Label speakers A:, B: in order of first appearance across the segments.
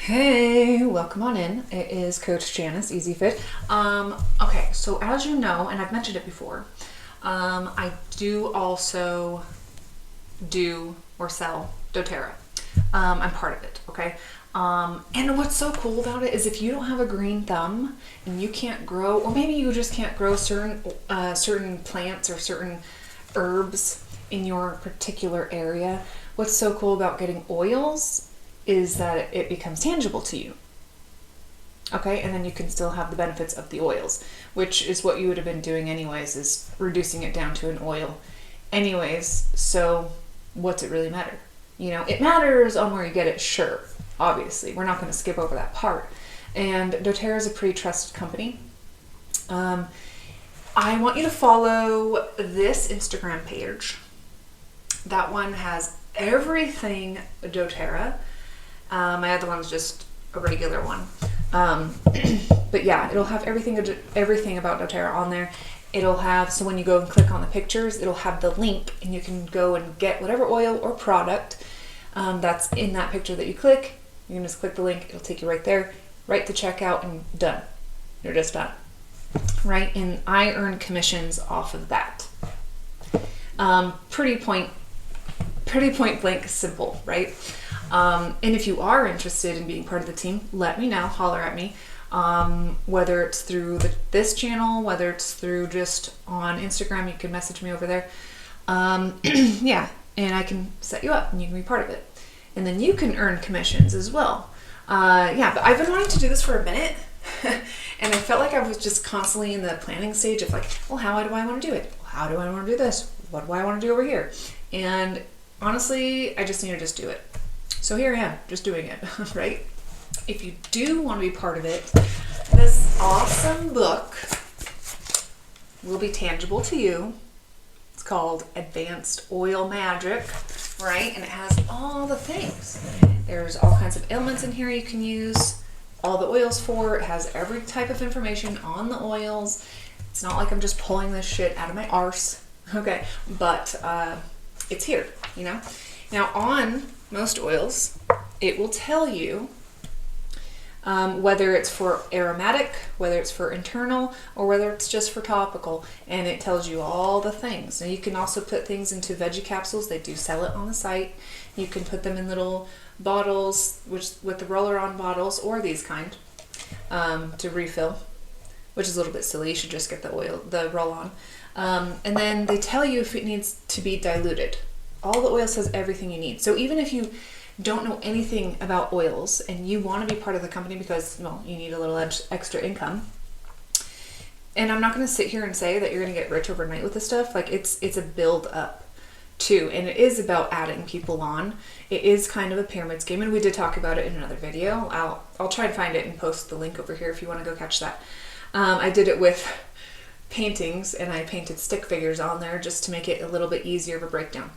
A: Hey, welcome on in. It is Coach Janice, Easy Fit. Okay, so as you know, and I've mentioned it before, I do also do or sell doTERRA. I'm part of it, okay? And what's so cool about it is if you don't have a green thumb and you can't grow, or maybe you just can't grow certain plants or certain herbs in your particular area, what's so cool about getting oils is that it becomes tangible to you. Okay, and then you can still have the benefits of the oils, which is what you would have been doing anyways, is reducing it down to an oil anyways. So what's it really matter? You know, it matters on where you get it, sure, obviously. We're not going to skip over that part. And doTERRA is a pretty trusted company. I want you to follow this Instagram page. That one has everything doTERRA. My other one's just a regular one. But yeah, it'll have everything about doTERRA on there. It'll have, so when you go and click on the pictures, it'll have the link and you can go and get whatever oil or product that's in that picture that you click. You can just click the link, it'll take you right there, right to checkout, and done. You're just done. Right? And I earn commissions off of that. Pretty point blank simple, right? And if you are interested in being part of the team, let me know, holler at me. Whether it's through this channel, whether it's through just on Instagram, you can message me over there. Yeah, and I can set you up and you can be part of it. And then you can earn commissions as well. Yeah, but I've been wanting to do this for a minute. And I felt like I was just constantly in the planning stage of like, well, how do I want to do it? How do I want to do this? What do I want to do over here? And honestly, I just need to just do it. So here I am, just doing it, right? If you do want to be part of it, this awesome book will be tangible to you. It's called Advanced Oil Magic, right? And it has all the things. There's all kinds of ailments in here you can use all the oils for. It has every type of information on the oils. It's not like I'm just pulling this shit out of my arse, okay? But it's here, you know? Now on most oils, it will tell you whether it's for aromatic, whether it's for internal, or whether it's just for topical, and it tells you all the things. Now you can also put things into veggie capsules. They do sell it on the site. You can put them in little bottles, which with the roller-on bottles, or these kind, to refill, which is a little bit silly. You should just get the roll-on. And then they tell you if it needs to be diluted. All the oil says everything you need. So even if you don't know anything about oils and you want to be part of the company because, well, you need a little extra income. And I'm not going to sit here and say that you're going to get rich overnight with this stuff. Like it's a build up too. And it is about adding people on. It is kind of a pyramid scheme. And we did talk about it in another video. I'll try and find it and post the link over here if you want to go catch that. I did it with paintings and I painted stick figures on there just to make it a little bit easier of a breakdown.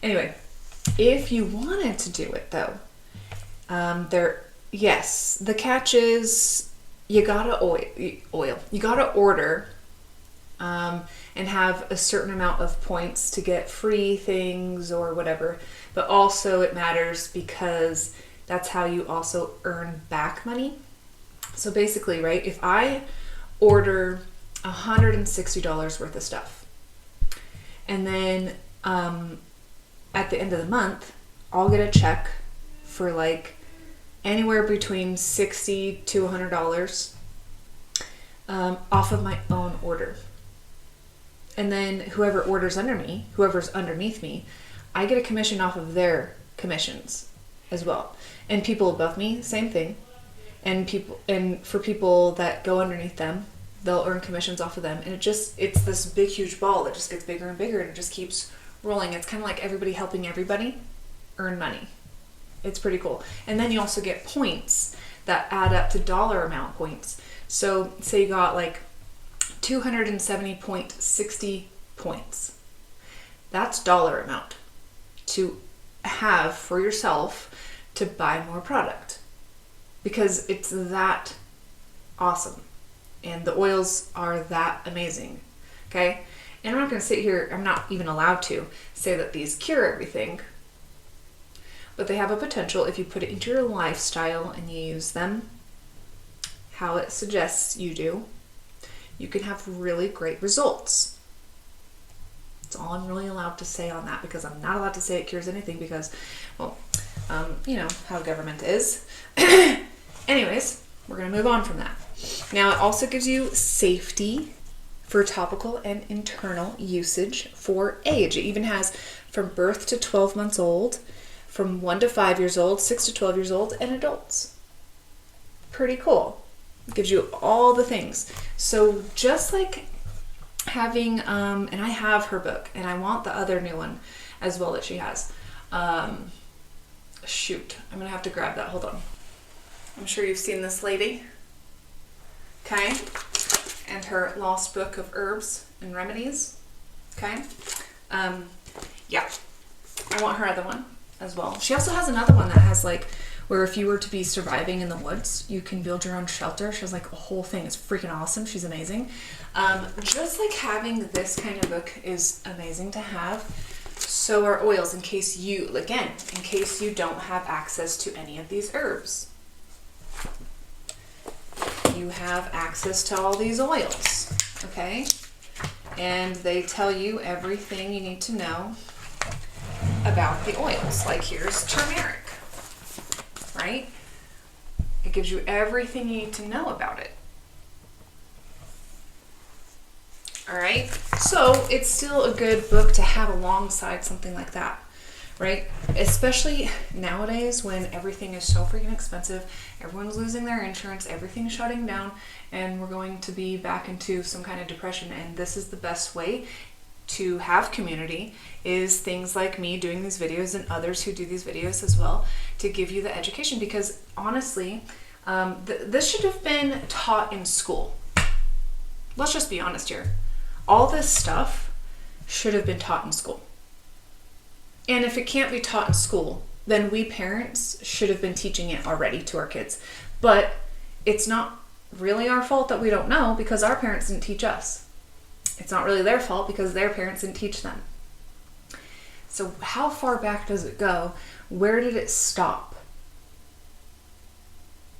A: Anyway, if you wanted to do it though, the catch is you gotta you gotta order and have a certain amount of points to get free things or whatever. But also it matters because that's how you also earn back money. So basically, right, if I order $160 worth of stuff and then at the end of the month, I'll get a check for like anywhere between $60 to $100 off of my own order. And then whoever's underneath me, I get a commission off of their commissions as well. And people above me, same thing. And for people that go underneath them, they'll earn commissions off of them. And it's this big, huge ball that just gets bigger and bigger and it just keeps rolling. It's kind of like everybody helping everybody earn money. It's pretty cool. And then you also get points that add up to dollar amount points. So say you got like 270.60 points. That's dollar amount to have for yourself to buy more product because it's that awesome. And the oils are that amazing. Okay? And I'm not going to sit here, I'm not even allowed to say that these cure everything. but they have a potential if you put it into your lifestyle and you use them how it suggests you do, you can have really great results. That's all I'm really allowed to say on that, because I'm not allowed to say it cures anything because, well, you know how government is. Anyways, we're going to move on from that. Now, it also gives you safety for topical and internal usage for age. It even has from birth to 12 months old, from 1 to 5 years old, 6 to 12 years old, and adults. Pretty cool. It gives you all the things. So just like having, and I have her book, and I want the other new one as well that she has. Shoot, I'm gonna have to grab that. Hold on. I'm sure you've seen this lady. Okay. And her lost book of herbs and remedies. Okay. Yeah. I want her other one as well. She also has another one that has like, where if you were to be surviving in the woods, you can build your own shelter. She has like a whole thing. It's freaking awesome. She's amazing. Just like having this kind of book is amazing to have. So are oils, in case you, again, in case you don't have access to any of these herbs. You have access to all these oils, okay? And they tell you everything you need to know about the oils. Like here's turmeric, right? It gives you everything you need to know about it. All right, so it's still a good book to have alongside something like that, right? Especially nowadays when everything is so freaking expensive, everyone's losing their insurance, everything's shutting down, and we're going to be back into some kind of depression. And this is the best way to have community, is things like me doing these videos and others who do these videos as well, to give you the education. Because honestly, this should have been taught in school. Let's just be honest here. All this stuff should have been taught in school. And if it can't be taught in school, then we parents should have been teaching it already to our kids. But it's not really our fault that we don't know, because our parents didn't teach us. It's not really their fault because their parents didn't teach them. So how far back does it go? Where did it stop?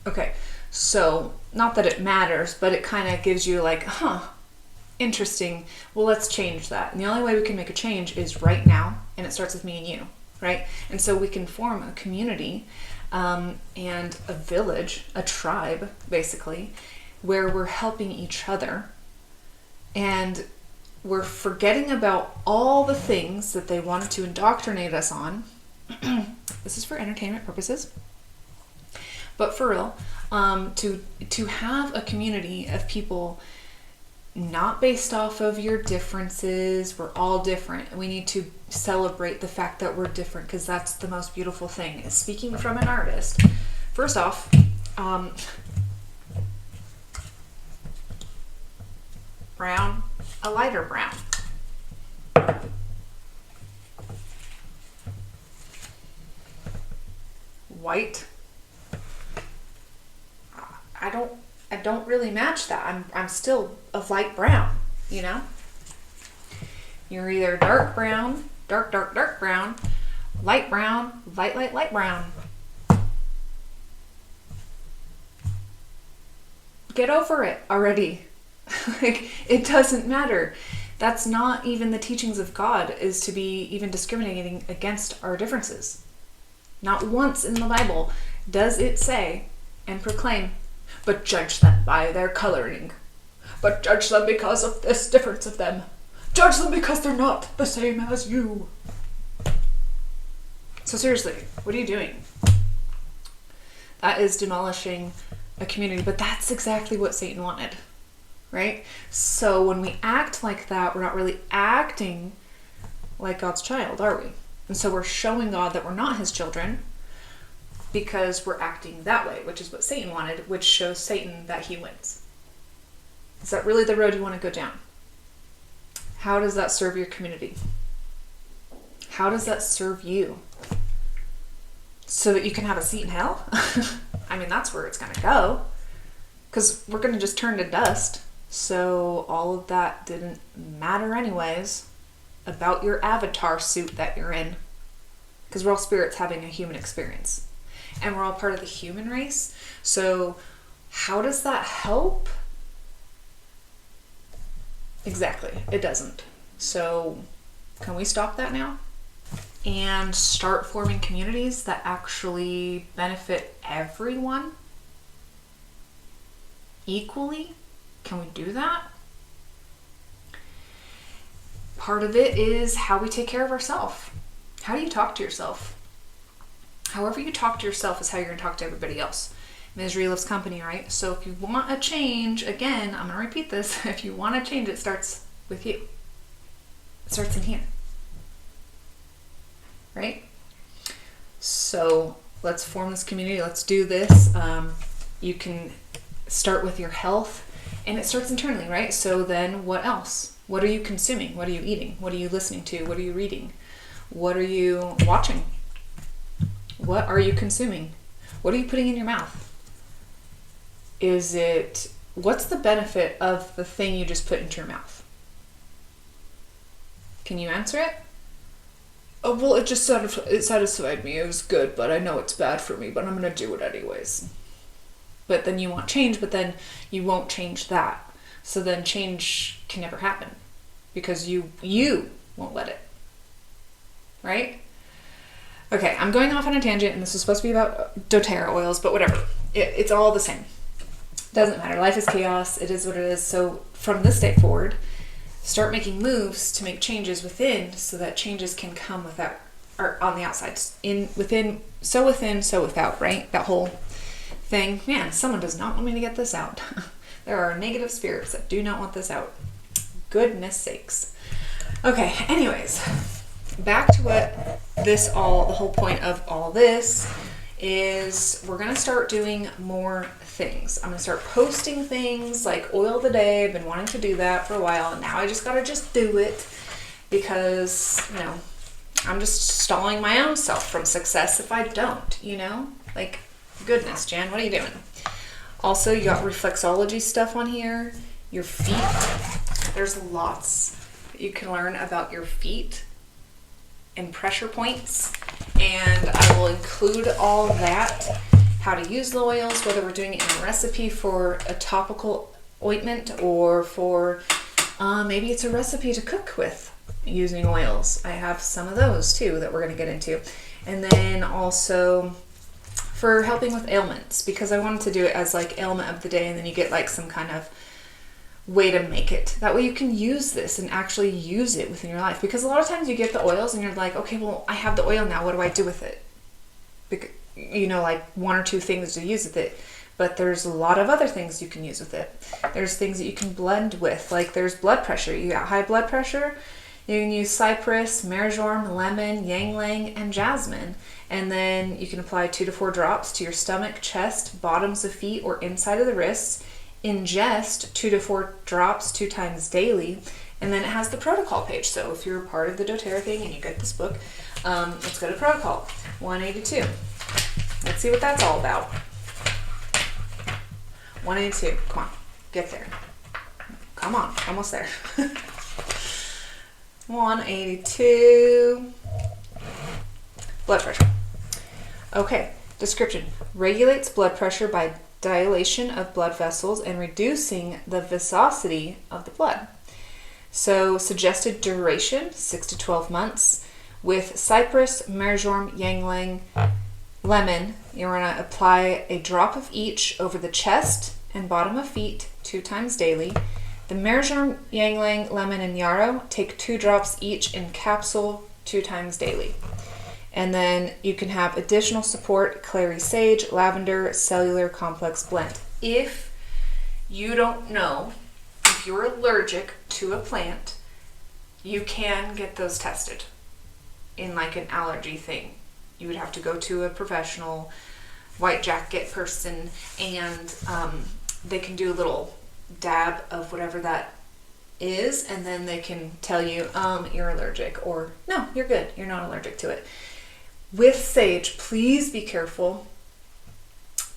A: Okay, so not that it matters, but it kind of gives you like, interesting. Well, let's change that. And the only way we can make a change is right now, and it starts with me and you, right? And so we can form a community and a village, a tribe, basically, where we're helping each other, and we're forgetting about all the things that they wanted to indoctrinate us on. This is for entertainment purposes, but for real, to have a community of people, not based off of your differences. We're all different. We need to celebrate the fact that we're different, because that's the most beautiful thing. Is speaking from an artist. First off, brown, a lighter brown. White. I don't really match that. I'm still a light brown, you know? You're either dark brown, dark brown, light brown, light brown. Get over it already. Like, it doesn't matter. That's not even the teachings of God, is to be even discriminating against our differences. Not once in the Bible does it say and proclaim, but judge them by their coloring. But judge them because of this difference of them. Judge them because they're not the same as you. So seriously, what are you doing? That is demolishing a community, but that's exactly what Satan wanted, right? So when we act like that, we're not really acting like God's child, are we? And so we're showing God that we're not his children, because we're acting that way, which is what Satan wanted, which shows Satan that he wins. Is that really the road you want to go down? How does that serve your community? How does that serve you? So that you can have a seat in hell? I mean, that's where it's going to go. Because we're going to just turn to dust. So all of that didn't matter anyways about your avatar suit that you're in. because we're all spirits having a human experience. And we're all part of the human race. So how does that help? Exactly. It doesn't. So can we stop that now? And start forming communities that actually benefit everyone equally? Can we do that? Part of it is how we take care of ourselves. How do you talk to yourself? However you talk to yourself is how you're going to talk to everybody else. Misery loves company, right? So if you want a change, again, I'm going to repeat this. If you want a change, it starts with you. It starts in here. Right? So let's form this community. Let's do this. You can start with your health, and it starts internally, right? So then what else? What are you consuming? What are you eating? What are you listening to? What are you reading? What are you watching? What are you consuming? What are you putting in your mouth? What's the benefit of the thing you just put into your mouth? Can you answer it? Oh, well, it satisfied me. It was good, but I know it's bad for me, but I'm going to do it anyways. But then you want change, but then you won't change that. So then change can never happen because you won't let it. Right? Okay, I'm going off on a tangent, and this is supposed to be about doTERRA oils, but whatever. It's all the same. Doesn't matter. Life is chaos. It is what it is. So from this day forward, start making moves to make changes within, so that changes can come without, or on the outside. Within, so without, right? That whole thing. Man, someone does not want me to get this out. There are negative spirits that do not want this out. Goodness sakes. Okay, anyways, back to what the whole point of all this is. We're going to start doing more things. I'm going to start posting things like oil of the day. I've been wanting to do that for a while, and now I just got to just do it because, I'm just stalling my own self from success if I don't, Like, goodness, Jan, what are you doing? Also, you got reflexology stuff on here. Your feet. There's lots that you can learn about your feet and pressure points. And I will include all that. How to use the oils, whether we're doing it in a recipe for a topical ointment or for maybe it's a recipe to cook with using oils. I have some of those too that we're going to get into. And then also for helping with ailments, because I wanted to do it as like ailment of the day, and then you get like some kind of way to make it. That way you can use this and actually use it within your life. Because a lot of times you get the oils and you're like, okay, well, I have the oil now. What do I do with it? Because, like one or two things to use with it. But there's a lot of other things you can use with it. There's things that you can blend with. Like there's blood pressure. You got high blood pressure. You can use cypress, marjoram, lemon, ylang-ylang, and jasmine. And then you can apply 2 to 4 drops to your stomach, chest, bottoms of feet, or inside of the wrists. Ingest 2 to 4 drops 2 times daily. And then it has the protocol page. So if you're a part of the doTERRA thing and you get this book, let's go to protocol 182. Let's see what that's all about. 182. Come on. Get there. Come on. Almost there. 182. Blood pressure. Okay. Description. Regulates blood pressure by dilation of blood vessels and reducing the viscosity of the blood. So suggested duration 6 to 12 months. With cypress, marjoram, ylang-ylang, lemon, you're going to apply a drop of each over the chest and bottom of feet 2 times daily. The marjoram, ylang-ylang, lemon, and yarrow, take 2 drops each in capsule 2 times daily. And then you can have additional support, clary sage, lavender, cellular complex blend. If you don't know, if you're allergic to a plant, you can get those tested in like an allergy thing. You would have to go to a professional white jacket person, and they can do a little dab of whatever that is, and then they can tell you you're allergic, or no, you're good, you're not allergic to it. With sage, please be careful.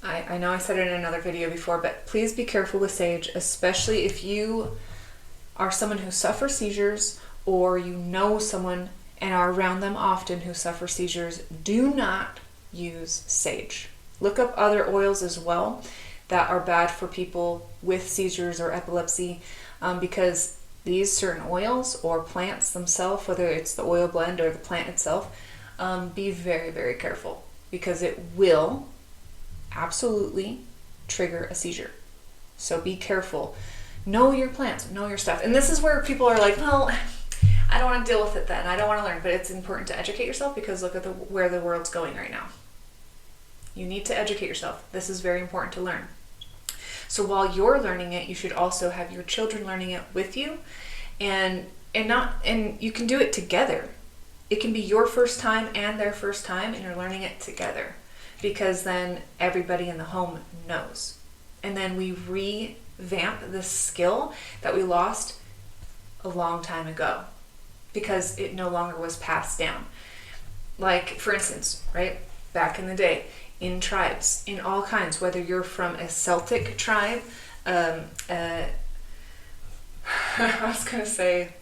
A: I know I said it in another video before, but please be careful with sage, especially if you are someone who suffers seizures, or you know someone and are around them often who suffer seizures, do not use sage. Look up other oils as well that are bad for people with seizures or epilepsy, because these certain oils or plants themselves, whether it's the oil blend or the plant itself, be very, very careful, because it will absolutely trigger a seizure. So be careful. Know your plants, know your stuff. And this is where people are like, well, I don't want to deal with it then. I don't want to learn. But it's important to educate yourself, because look at where the world's going right now. You need to educate yourself. This is very important to learn. So while you're learning it, you should also have your children learning it with you, and you can do it together. It can be your first time and their first time, and you're learning it together, because then everybody in the home knows. And then we revamp this skill that we lost a long time ago, because it no longer was passed down. Like, for instance, right, back in the day, in tribes, in all kinds, whether you're from a Celtic tribe, I was going to say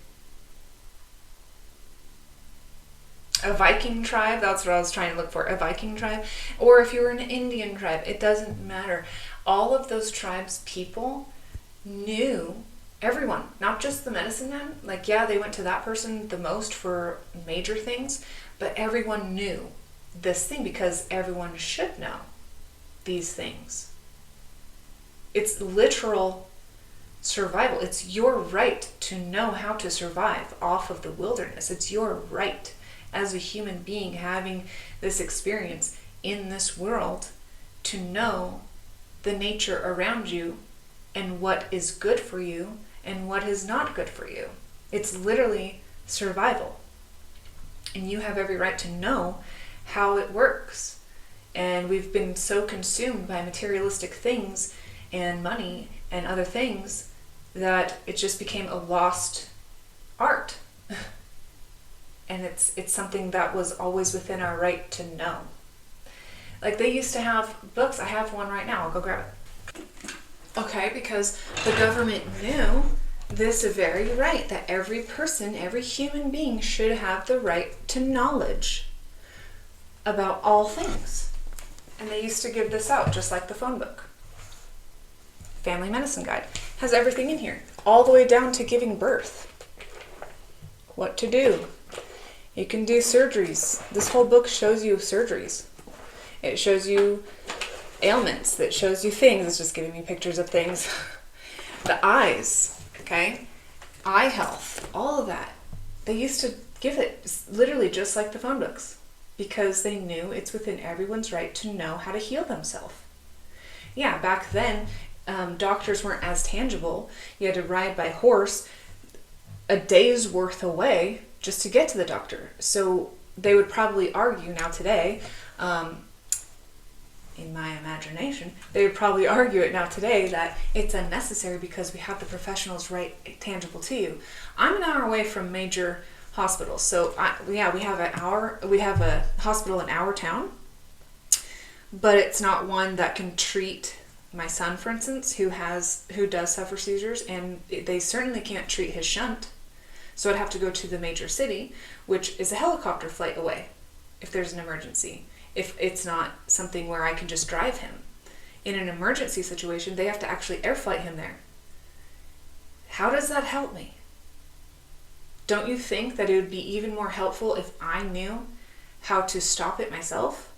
A: a Viking tribe, that's what I was trying to look for, a Viking tribe, or if you were an Indian tribe, it doesn't matter. All of those tribes, people knew everyone, not just the medicine man. Like, yeah, they went to that person the most for major things, but everyone knew this thing, because everyone should know these things. It's literal survival. It's your right to know how to survive off of the wilderness. It's your right as a human being having this experience in this world to know the nature around you and what is good for you and what is not good for you. It's literally survival. And you have every right to know how it works. And we've been so consumed by materialistic things and money and other things that it just became a lost art. And it's something that was always within our right to know. Like, they used to have books. I have one right now. I'll go grab it. Okay, because the government knew this very right, that every person, every human being should have the right to knowledge about all things. And they used to give this out just like the phone book. Family Medicine Guide has everything in here, all the way down to giving birth. What to do. You can do surgeries. This whole book shows you surgeries. It shows you ailments. That shows you things. It's just giving me pictures of things. The eyes, okay? Eye health, all of that. They used to give it literally just like the phone books, because they knew it's within everyone's right to know how to heal themselves. Yeah, back then, doctors weren't as tangible. You had to ride by horse a day's worth away just to get to the doctor. So they would probably argue now today, in my imagination, they would probably argue it now today that it's unnecessary because we have the professionals right tangible to you. I'm an hour away from major hospitals. So we have a hospital in our town, but it's not one that can treat my son, for instance, who does suffer seizures, and they certainly can't treat his shunt. So I'd have to go to the major city, which is a helicopter flight away if there's an emergency. If it's not something where I can just drive him. In an emergency situation, they have to actually air flight him there. How does that help me? Don't you think that it would be even more helpful if I knew how to stop it myself?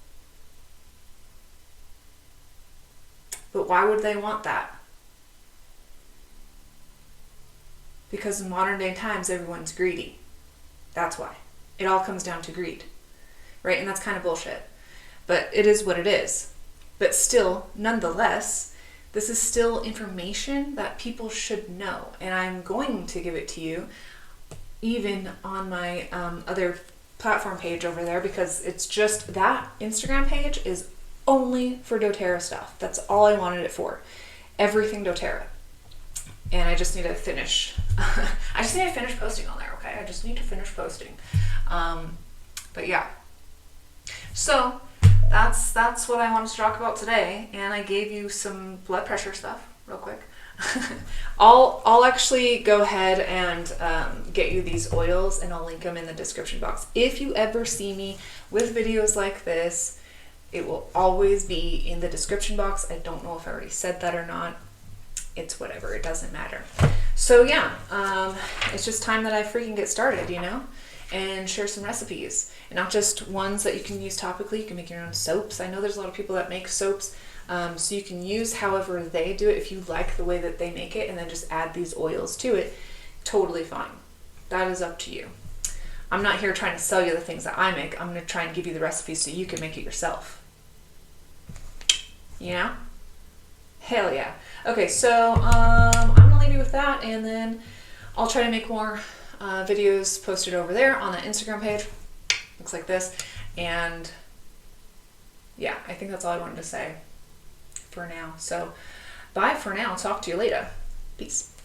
A: But why would they want that? Because in modern day times, everyone's greedy. That's why. It all comes down to greed, right? And that's kind of bullshit. But it is what it is. But still, nonetheless, this is still information that people should know. And I'm going to give it to you, even on my other platform page over there, because it's just that Instagram page is only for doTERRA stuff. That's all I wanted it for. Everything doTERRA. And I just need to finish. I just need to finish posting on there, okay? I just need to finish posting. But yeah. So that's what I wanted to talk about today. And I gave you some blood pressure stuff real quick. I'll actually go ahead and get you these oils, and I'll link them in the description box. If you ever see me with videos like this, it will always be in the description box. I don't know if I already said that or not. It's whatever, it doesn't matter. So yeah, it's just time that I freaking get started, you know, and share some recipes, and not just ones that you can use topically. You can make your own soaps. I know there's a lot of people that make soaps, so you can use however they do it. If you like the way that they make it and then just add these oils to it, totally fine. That is up to you. I'm not here trying to sell you the things that I make. I'm going to try and give you the recipes so you can make it yourself. You know? Hell yeah. Okay, so I'm going to leave you with that, and then I'll try to make more videos posted over there on the Instagram page. Looks like this. And yeah, I think that's all I wanted to say for now. So bye for now. Talk to you later. Peace.